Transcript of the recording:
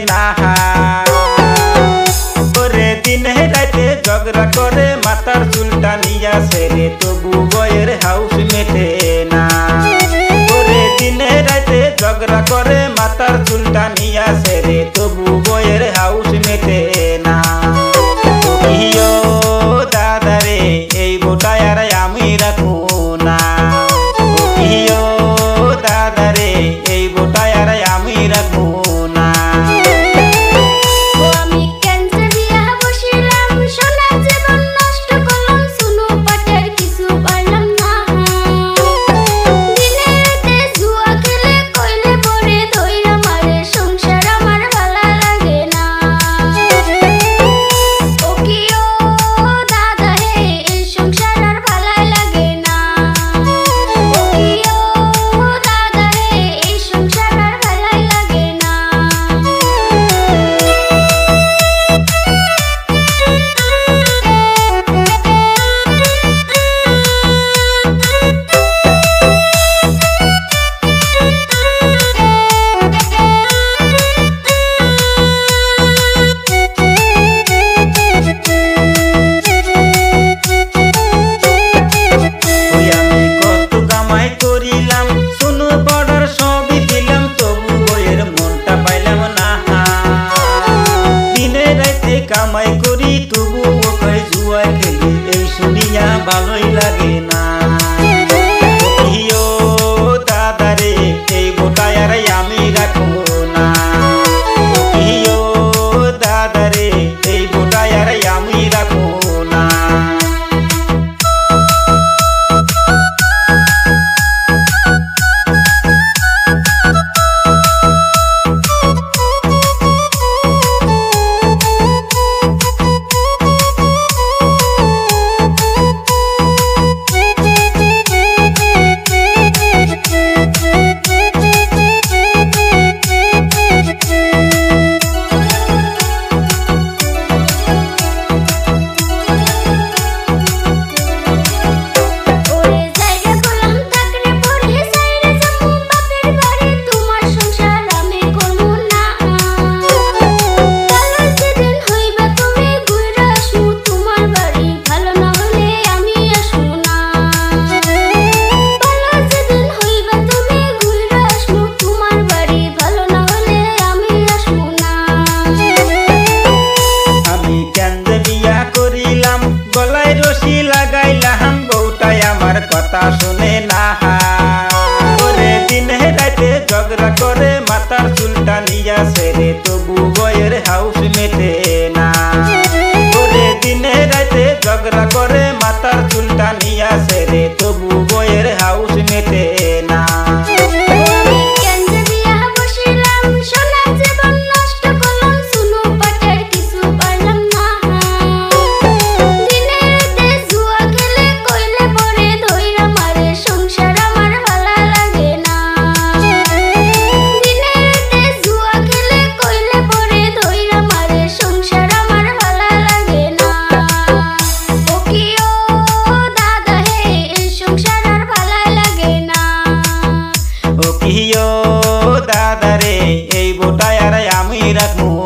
না ওরে দিনে রাতে ঝগড়া করে মাথার চুলটা নিয়া সেরে তবু বয়ের হাউস মেটে না ওরে দিনে রাতে ঝগড়া করে মাথার চুলটা নিয়া সেরে তবু বয়ের হাউস মেটে না ইয়ো দাদারে এই বোটায় আর আমি রাখু না ইয়ো দাদারে এই বোটায় আর আমি রাখু না কামাই করি তবু ওকে জুয়া খেলি এই শুনিয়া ভালোই লাগে না ইয়ো দাদারে এই বোটায় আর আমি রাখবো না ইয়ো দাদারে এই বোটায় আর আমি রাখবো না গলায় রশি লাগাইলাম বউটাই আমার কথা শুনে না ওরে দিনে রাতে ঝগড়া করে মাথার চুলটা নিয়া সেরে তবু বয়ের হাউস মেটে না ওরে দিনে রাতে ঝগড়া করে মাথার চুলটা নিয়া সেরে তবু বয়ের হাউস মেটে না ইয়ো দাদারে এই বোটায় আর আমি রাখবো